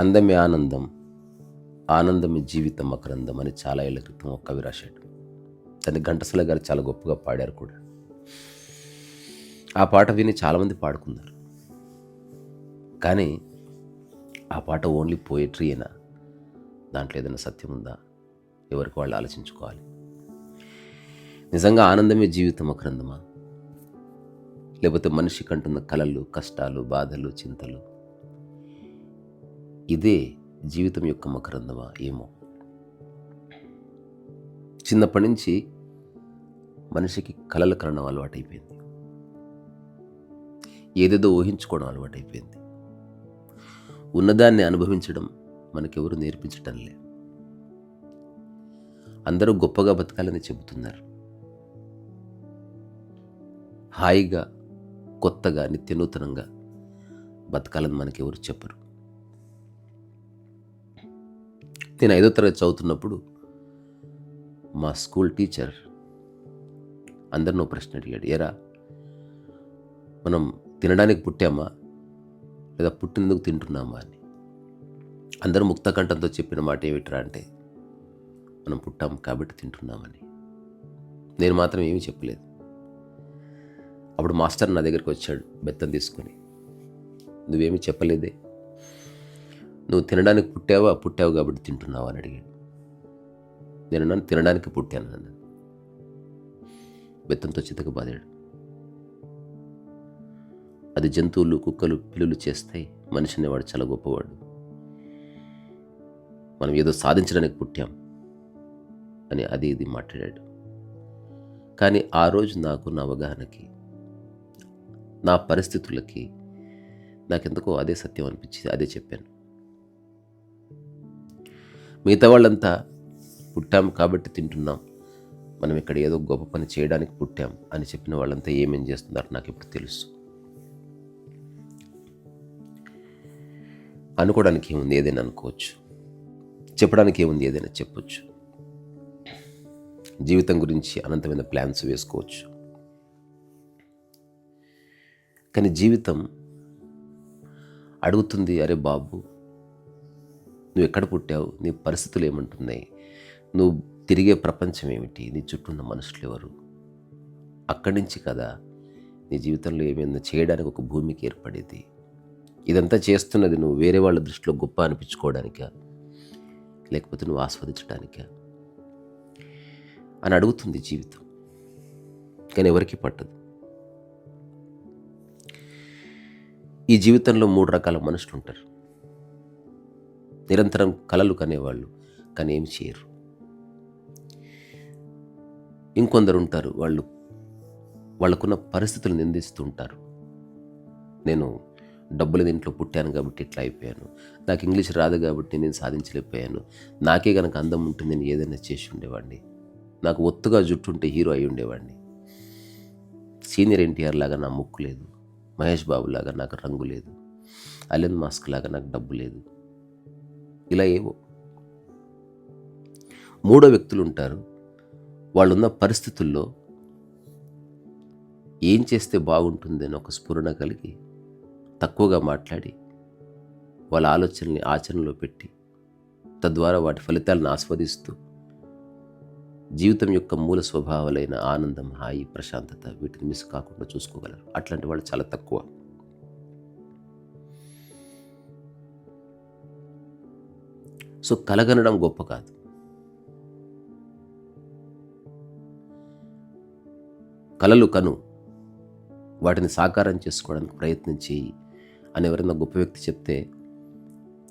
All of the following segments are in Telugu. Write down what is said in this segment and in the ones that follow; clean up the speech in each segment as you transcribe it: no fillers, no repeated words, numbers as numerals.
అందమే ఆనందం, ఆనందమే జీవితం మకరందం అని చాలా ఏళ్ల క్రితం ఒక కవి రాశాడు. దాన్ని ఘంటసాల గారు చాలా గొప్పగా పాడారు కూడా. ఆ పాట విని చాలామంది పాడుకున్నారు. కానీ ఆ పాట ఓన్లీ పోయట్రీయేనా? దాంట్లో ఏదైనా సత్యం ఉందా? ఎవరికి వాళ్ళు ఆలోచించుకోవాలి. నిజంగా ఆనందమే జీవితం మకరందమా? లేకపోతే మనిషికి అంటున్న కలలు, కష్టాలు, బాధలు, చింతలు ఇదే జీవితం యొక్క మకరందమా? ఏమో. చిన్నప్పటి నుంచి మనిషికి కలలు కనడం అలవాటైపోయింది. ఏదేదో ఊహించుకోవడం అలవాటైపోయింది. ఉన్నదాన్ని అనుభవించడం మనకెవరు నేర్పించటం లే. అందరూ గొప్పగా బతకాలని చెబుతున్నారు. హాయిగా, కొత్తగా, నిత్యనూతనంగా బతకాలని మనకెవరు చెప్పరు. నేను 5వ తరగతి చదువుతున్నప్పుడు మా స్కూల్ టీచర్ అందరినో ప్రశ్న అడిగాడు. ఏరా, మనం తినడానికి పుట్టామా లేదా పుట్టినందుకు తింటున్నామా అని. అందరూ ముక్తకంఠంతో చెప్పిన మాట ఏమిట్రా అంటే, మనం పుట్టాం కాబట్టి తింటున్నామని. నేను మాత్రం ఏమీ చెప్పలేదు. అప్పుడు మాస్టర్ నా దగ్గరికి వచ్చాడు బెత్తం తీసుకొని. నువ్వేమీ చెప్పలేదే, నువ్వు తినడానికి పుట్టావు కాబట్టి తింటున్నావా అని అడిగాడు. నేను నన్ను తినడానికి పుట్టాను అన్నాను. బెత్తంతో చితక బాదాడు. అది జంతువులు, కుక్కలు, పిల్లులు చేస్తాయి. మనిషి అనేవాడు చాలా గొప్పవాడు. మనం ఏదో సాధించడానికి పుట్టాం అని అది ఇది మాట్లాడాడు. కానీ ఆ రోజు నాకు, నా అవగాహనకి, నా పరిస్థితులకి నాకెందుకో అదే సత్యం అనిపించింది. అదే చెప్పాను. మిగతా వాళ్ళంతా పుట్టాం కాబట్టి తింటున్నాం, మనం ఇక్కడ ఏదో గొప్ప పని చేయడానికి పుట్టాం అని చెప్పిన వాళ్ళంతా ఏమేం చేస్తున్నారు నాకు ఇప్పుడు తెలుసు. అనుకోవడానికి ఏముంది, ఏదైనా అనుకోవచ్చు. చెప్పడానికి ఏముంది, ఏదైనా చెప్పొచ్చు. జీవితం గురించి అనంతమైన ప్లాన్స్ వేసుకోవచ్చు. కానీ జీవితం అడుగుతుంది, అరే బాబు, నువ్వు ఎక్కడ పుట్టావు, నీ పరిస్థితులు ఏమంటున్నాయి, నువ్వు తిరిగే ప్రపంచం ఏమిటి, నీ చుట్టూ ఉన్న మనుషులు ఎవరు. అక్కడి నుంచి కదా నీ జీవితంలో ఏమైనా చేయడానికి ఒక భూమికి ఏర్పడేది. ఇదంతా చేస్తున్నది నువ్వు వేరే వాళ్ళ దృష్టిలో గొప్ప అనిపించుకోవడానికా, లేకపోతే నువ్వు ఆస్వాదించడానికా అని అడుగుతుంది జీవితం. కానీ ఎవరికి పట్టదు. ఈ జీవితంలో 3 రకాల మనుషులు ఉంటారు. నిరంతరం కలలు కనేవాళ్ళు, కానీ ఏమి చేయరు. ఇంకొందరు ఉంటారు, వాళ్ళకున్న పరిస్థితులు నిందిస్తూ ఉంటారు. నేను డబ్బుల దీంట్లో పుట్టాను కాబట్టి ఇట్లా అయిపోయాను, నాకు ఇంగ్లీష్ రాదు కాబట్టి నేను సాధించలేకపోయాను, నాకే కనుక అందం ఉంటే నేను ఏదైనా చేసి ఉండేవాడిని, నాకు ఒత్తుగా జుట్టు ఉంటే హీరో అయి ఉండేవాడిని, సీనియర్ ఎన్టీఆర్ లాగా నా ముక్కు లేదు, మహేష్ బాబు లాగా నాకు రంగు లేదు, అలెన్ మాస్క్ లాగా నాకు డబ్బు లేదు. ఇలా ఏవో. 3వ వ్యక్తులు ఉంటారు. వాళ్ళున్న పరిస్థితుల్లో ఏం చేస్తే బాగుంటుందని ఒక స్ఫురణ కలిగి తక్కువగా మాట్లాడి వాళ్ళ ఆలోచనల్ని ఆచరణలో పెట్టి తద్వారా వాటి ఫలితాలను ఆస్వాదిస్తూ జీవితం యొక్క మూల స్వభావాలైన ఆనందం, హాయి, ప్రశాంతత వీటిని మిస్ కాకుండా చూసుకోగలరు. అట్లాంటి వాళ్ళు చాలా తక్కువ. సో కలగనడం గొప్ప కాదు. కలలు కను, వాటిని సాకారం చేసుకోవడానికి ప్రయత్నం చేయి అని ఎవరైనా గొప్ప వ్యక్తి చెప్తే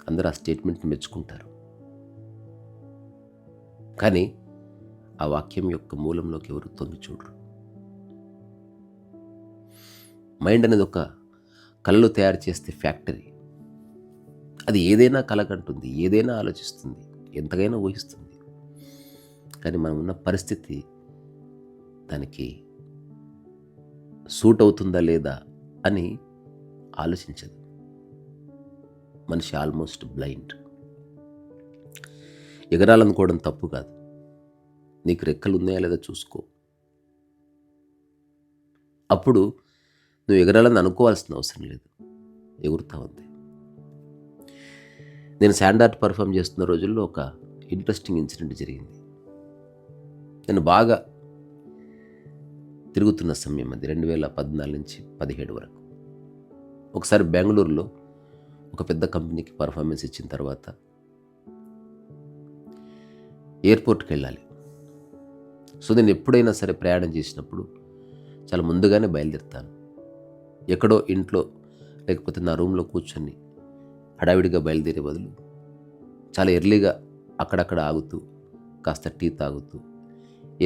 అందరూ ఆ స్టేట్మెంట్ని మెచ్చుకుంటారు. కానీ ఆ వాక్యం యొక్క మూలంలోకి ఎవరు తొంగి చూడరు. మైండ్ అనేది ఒక కళలు తయారు చేస్తే ఫ్యాక్టరీ. అది ఏదైనా కలగంటుంది, ఏదైనా ఆలోచిస్తుంది, ఎంతకైనా ఊహిస్తుంది. కానీ మనం ఉన్న పరిస్థితి దానికి సూట్ అవుతుందా లేదా అని ఆలోచించదు. మనిషి ఆల్మోస్ట్ బ్లైండ్. ఎగరాలనుకోవడం తప్పు కాదు. నీకు రెక్కలు ఉన్నాయా లేదా చూసుకో. అప్పుడు నువ్వు ఎగరాలని అనుకోవాల్సిన అవసరం లేదు, ఎగురుతావు అంతే. నేను శాండ్ ఆర్ట్ పర్ఫామ్ చేస్తున్న రోజుల్లో ఒక ఇంట్రెస్టింగ్ ఇన్సిడెంట్ జరిగింది. నేను బాగా తిరుగుతున్న సమయం అది 2014 నుంచి 17 వరకు. ఒకసారి బెంగళూరులో ఒక పెద్ద కంపెనీకి పర్ఫార్మెన్స్ ఇచ్చిన తర్వాత ఎయిర్పోర్ట్కి వెళ్ళాలి. సో నేను ఎప్పుడైనా సరే ప్రయాణం చేసినప్పుడు చాలా ముందుగానే బయలుదేరుతాను. ఎక్కడో ఇంట్లో లేకపోతే నా రూమ్లో కూర్చొని హడావిడిగా బయలుదేరే బదులు చాలా ఎర్లీగా అక్కడక్కడ ఆగుతూ కాస్త టీ తాగుతూ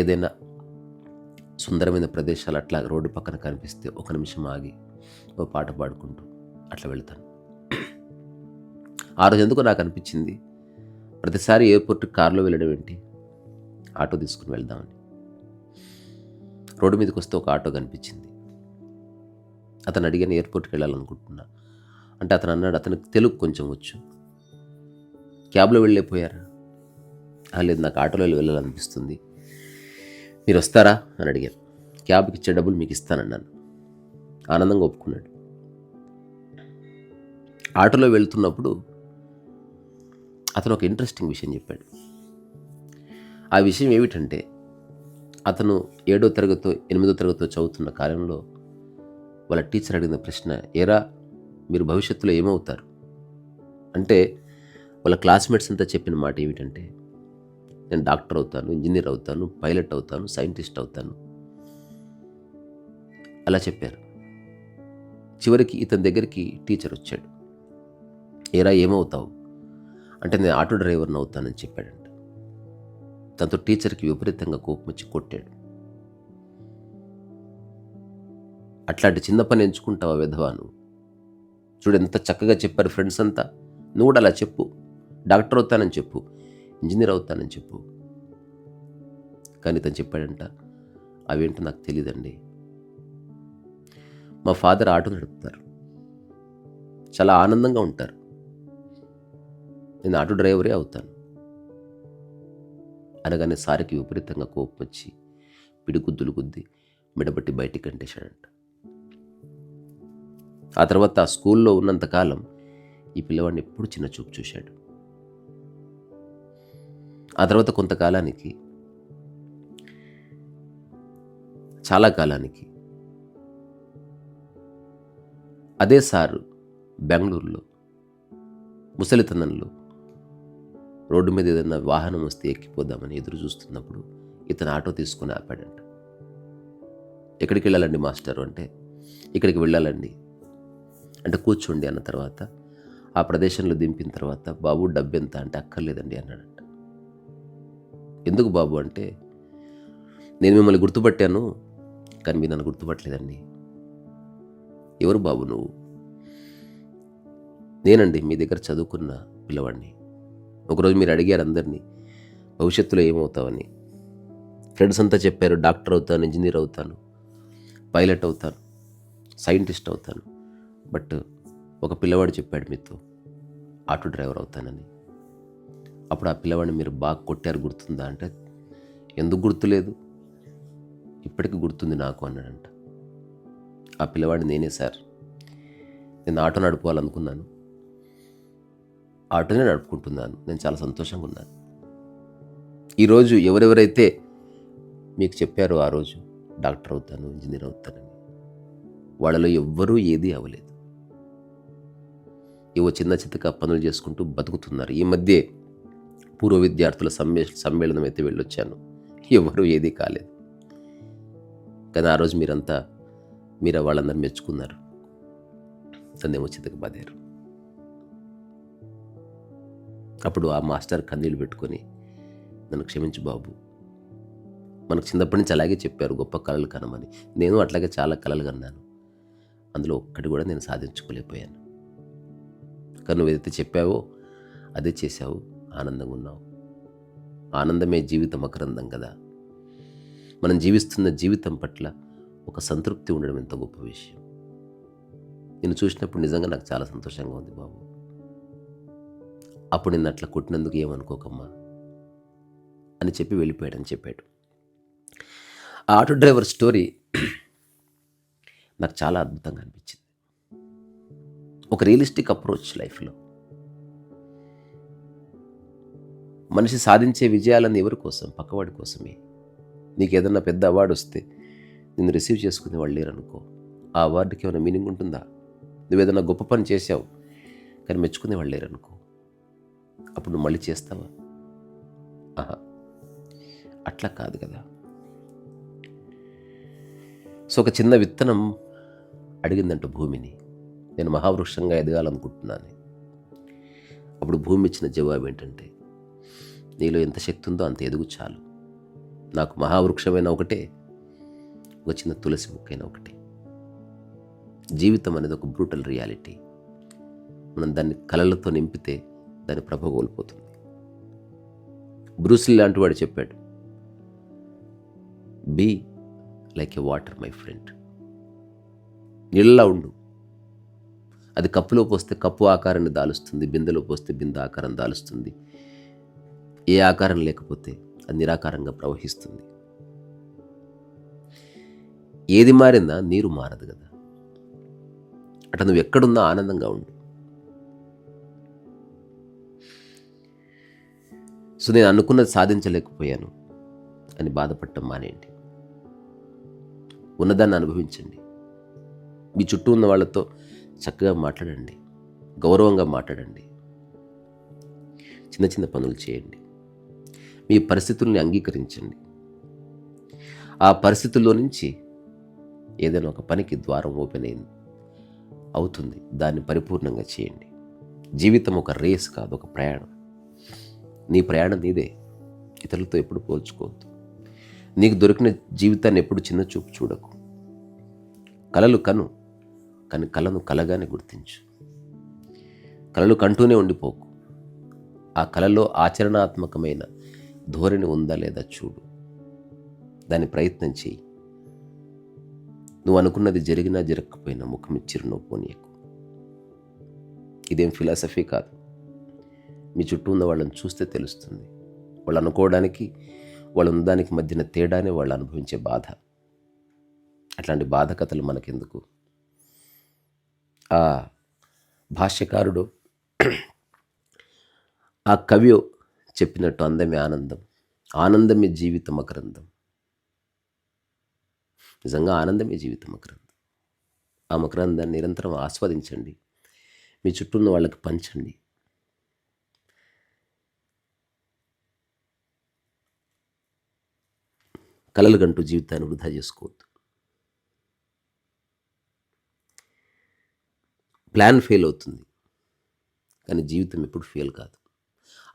ఏదైనా సుందరమైన ప్రదేశాలు అట్లా రోడ్డు పక్కన కనిపిస్తే ఒక నిమిషం ఆగి ఓ పాట పాడుకుంటూ అట్లా వెళ్తాను. ఆ రోజు ఎందుకో నాకు అనిపించింది, ప్రతిసారి ఎయిర్పోర్ట్కి కారులో వెళ్ళడం ఏంటి, ఆటో తీసుకుని వెళ్దామని. రోడ్డు మీదకి వస్తే ఒక ఆటో కనిపించింది. అతను అడిగాను, ఎయిర్పోర్ట్కి వెళ్ళాలనుకుంటున్నా అంటే అతను అన్నాడు, అతనికి తెలుగు కొంచెం వచ్చు. క్యాబ్లో వెళ్ళిపోయారా? లేదు, నాకు ఆటోలో వెళ్ళాలనిపిస్తుంది, మీరు వస్తారా అని అడిగాను. క్యాబ్కి ఇచ్చే డబ్బులు మీకు ఇస్తానన్నాను. ఆనందంగా ఒప్పుకున్నాడు. ఆటోలో వెళ్తున్నప్పుడు అతను ఒక ఇంట్రెస్టింగ్ విషయం చెప్పాడు. ఆ విషయం ఏమిటంటే, అతను 7వ తరగతో 8వ తరగతో చదువుతున్న కాలంలో వాళ్ళ టీచర్ అడిగిన ప్రశ్న, ఏరా మీరు భవిష్యత్తులో ఏమవుతారు అంటే, వాళ్ళ క్లాస్మేట్స్ అంతా చెప్పిన మాట ఏమిటంటే, నేను డాక్టర్ అవుతాను, ఇంజనీర్ అవుతాను, పైలట్ అవుతాను, సైంటిస్ట్ అవుతాను అలా చెప్పారు. చివరికి ఇతని దగ్గరికి టీచర్ వచ్చాడు. ఏరా ఏమవుతావు అంటే, నేను ఆటో డ్రైవర్ని అవుతానని చెప్పాడంట. దాంతో టీచర్కి విపరీతంగా కోపం వచ్చి కొట్టాడు. అట్లాంటి చిన్న పని ఎంచుకుంటావా విధవా నువ్వు? చూడు ఎంత చక్కగా చెప్పారు ఫ్రెండ్స్ అంతా, నువ్వు కూడా అలా చెప్పు, డాక్టర్ అవుతానని చెప్పు, ఇంజనీర్ అవుతానని చెప్పు. కానీ తను చెప్పాడంట, అవేంటో నాకు తెలియదండి, మా ఫాదర్ ఆటో నడుపుతారు, చాలా ఆనందంగా ఉంటారు, నేను ఆటో డ్రైవరే అవుతాను అనగానే సారికి విపరీతంగా కోపం వచ్చి పిడిగుద్దులు గుద్ది మిడబట్టి బయటికి అంటేశాడంట. ఆ తర్వాత ఆ స్కూల్లో ఉన్నంతకాలం ఈ పిల్లవాడిని ఎప్పుడు చిన్న చూపు చూశాడు. ఆ తర్వాత కొంతకాలానికి, చాలా కాలానికి అదే సారు బెంగళూరులో ముసలితనంలో రోడ్డు మీద ఏదైనా వాహనం వస్తే ఎక్కిపోదామని ఎదురు చూస్తున్నప్పుడు ఇతను ఆటో తీసుకుని ఆపాడంట. ఎక్కడికి వెళ్ళాలండి మాస్టరు అంటే, ఇక్కడికి వెళ్ళాలండి అంటే, కూర్చోండి అన్న తర్వాత ఆ ప్రదేశంలో దింపిన తర్వాత, బాబు డబ్బెంత అంటే, అక్కర్లేదండి అన్నాడంట. ఎందుకు బాబు అంటే, నేను మిమ్మల్ని గుర్తుపట్టాను కానీ మీరు నన్ను గుర్తుపట్టలేదండి. ఎవరు బాబు నువ్వు? నేనండి మీ దగ్గర చదువుకున్న పిల్లవాడిని. ఒకరోజు మీరు అడిగారు అందరినీ భవిష్యత్తులో ఏమవుతావని. ఫ్రెండ్స్ అంతా చెప్పారు, డాక్టర్ అవుతాను, ఇంజనీర్ అవుతాను, పైలట్ అవుతాను, సైంటిస్ట్ అవుతాను. బట్ ఒక పిల్లవాడు చెప్పాడు మీతో, ఆటో డ్రైవర్ అవుతానని. అప్పుడు ఆ పిల్లవాడిని మీరు బాగా కొట్టారు, గుర్తుందా అంటే, ఎందుకు గుర్తులేదు, ఇప్పటికీ గుర్తుంది నాకు అన్నాడంట. ఆ పిల్లవాడిని నేనే సార్, నేను ఆటో నడుపుకోవాలనుకున్నాను, ఆటోనే నడుపుకుంటున్నాను, నేను చాలా సంతోషంగా ఉన్నాను. ఈరోజు ఎవరెవరైతే మీకు చెప్పారో ఆ రోజు డాక్టర్ అవుతాను, ఇంజనీర్ అవుతానని, వాళ్ళలో ఎవ్వరూ ఏదీ అవ్వలేదు. ఏవో చిన్న చితక పనులు చేసుకుంటూ బతుకుతున్నారు. ఈ మధ్య పూర్వ విద్యార్థుల సమ్మేళనం అయితే వెళ్ళొచ్చాను, ఎవరూ ఏదీ కాలేదు. కానీ ఆ రోజు మీరు వాళ్ళందరూ మెచ్చుకున్నారు, నన్నేమో చితక బాదారు. అప్పుడు ఆ మాస్టర్ కన్నీళ్ళు పెట్టుకొని, నన్ను క్షమించు బాబు, మనకు చిన్నప్పటి నుంచి అలాగే చెప్పారు గొప్ప కళలు కనమని. నేను అట్లాగే చాలా కళలు కన్నాను, అందులో ఒక్కటి కూడా నేను సాధించుకోలేకపోయాను. కానీ నువ్వు ఏదైతే చెప్పావో అదే చేశావు, ఆనందంగా ఉన్నావు. ఆనందమే జీవితం మకరందం కదా. మనం జీవిస్తున్న జీవితం పట్ల ఒక సంతృప్తి ఉండడం ఎంత గొప్ప విషయం. నేను చూసినప్పుడు నిజంగా నాకు చాలా సంతోషంగా ఉంది బాబు. అప్పుడు నిన్ను అట్లా కొట్టినందుకు ఏమనుకోకమ్మా అని చెప్పి వెళ్ళిపోయాడని చెప్పాడు. ఆ ఆటో డ్రైవర్ స్టోరీ నాకు చాలా అద్భుతంగా అనిపించింది. ఒక రియలిస్టిక్ అప్రోచ్ లైఫ్లో. మనిషి సాధించే విజయాలన్నీ ఎవరి కోసం? పక్కవాడి కోసమే. నీకు ఏదన్నా పెద్ద అవార్డు వస్తే నిన్ను రిసీవ్ చేసుకునే వాళ్ళు లేరనుకో, ఆ అవార్డుకి ఏమైనా మీనింగ్ ఉంటుందా? నువ్వేదన్నా గొప్ప పని చేశావు కానీ మెచ్చుకునే వాళ్ళు లేరనుకో, అప్పుడు నువ్వు మళ్ళీ చేస్తావా? ఆహా, అట్లా కాదు కదా. సో ఒక చిన్న విత్తనం అడిగిందంట భూమిని, నేను మహావృక్షంగా ఎదగాలనుకుంటున్నాను. అప్పుడు భూమి ఇచ్చిన జవాబు ఏంటంటే, నీలో ఎంత శక్తి ఉందో అంత ఎదుగు చాలు. నాకు మహావృక్షమైన ఒకటే, ఒక చిన్న తులసి మొక్కైన ఒకటే. జీవితం అనేది ఒక బ్రూటల్ రియాలిటీ. మనం దాన్ని కలలతో నింపితే దాని ప్రభ కోల్పోతుంది. బ్రూస్లీ లాంటి వాడు చెప్పాడు, be like a water my friend. నీళ్ళలా ఉండు. అది కప్పులో పోస్తే కప్పు ఆకారాన్ని దాలుస్తుంది, బిందెలో పోస్తే బిందె ఆకారం దాలుస్తుంది. ఏ ఆకారం లేకపోతే అది నిరాకారంగా ప్రవహిస్తుంది. ఏది మారిందా? నీరు మారదు కదా. అట్లా నువ్వు ఎక్కడున్నా ఆనందంగా ఉండు. సో నేను అనుకున్నది సాధించలేకపోయాను అని బాధపడటం మానేయండి. ఉన్నదాన్ని అనుభవించండి. మీ చుట్టూ ఉన్న వాళ్ళతో చక్కగా మాట్లాడండి, గౌరవంగా మాట్లాడండి, చిన్న చిన్న పనులు చేయండి, మీ పరిస్థితుల్ని అంగీకరించండి. ఆ పరిస్థితుల్లో నుంచి ఏదైనా ఒక పనికి ద్వారం ఓపెన్ అయింది అవుతుంది, దాన్ని పరిపూర్ణంగా చేయండి. జీవితం ఒక రేస్ కాదు, ఒక ప్రయాణం. నీ ప్రయాణం నీదే, ఇతరులతో ఎప్పుడు పోల్చుకోవద్దు. నీకు దొరికిన జీవితాన్ని ఎప్పుడు చిన్న చూపు చూడకు. కలలు కను, కానీ కలను కలగానే గుర్తించు. కలలు కంటూనే ఉండిపోకు. ఆ కలలో ఆచరణాత్మకమైన ధోరణి ఉందా లేదా చూడు, దాని ప్రయత్నం చేయి. నువ్వు అనుకున్నది జరిగినా జరగకపోయినా ముఖం చిరునవ్వు పోనీయకు. ఇదేం ఫిలాసఫీ కాదు. మీ చుట్టూ ఉన్న వాళ్ళని చూస్తే తెలుస్తుంది. వాళ్ళు అనుకోవడానికి వాళ్ళు ఉన్నదానికి మధ్యన తేడానే వాళ్ళు అనుభవించే బాధ. అట్లాంటి బాధ కథలు మనకెందుకు? ఆ భాష్యకారుడు, ఆ కవి చెప్పినట్టు అందమే ఆనందం, ఆనందమే జీవిత మకరందం. నిజంగా ఆనందమే జీవిత మకరందం. ఆ మకరందాన్ని నిరంతరం ఆస్వాదించండి, మీ చుట్టూ ఉన్న వాళ్ళకి పంచండి. కలలు కంటూ జీవితాన్ని వృధా చేసుకోవద్దు. ప్లాన్ ఫెయిల్ అవుతుంది కానీ జీవితం ఎప్పుడు ఫెయిల్ కాదు.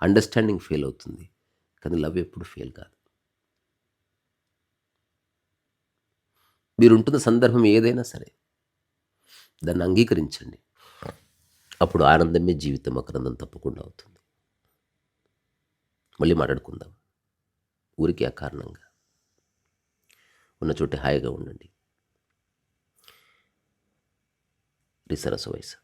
అండర్స్టాండింగ్ ఫెయిల్ అవుతుంది కానీ లవ్ ఎప్పుడు ఫెయిల్ కాదు. మీరుంటున్న సందర్భం ఏదైనా సరే దాన్ని అంగీకరించండి. అప్పుడు ఆనందమే జీవితం మకరందం తప్పకుండా అవుతుంది. మళ్ళీ మాట్లాడుకుందాం. ఊరికి అకారణంగా ఉన్న చోటే హాయిగా ఉండండి. రిసరస వయసు.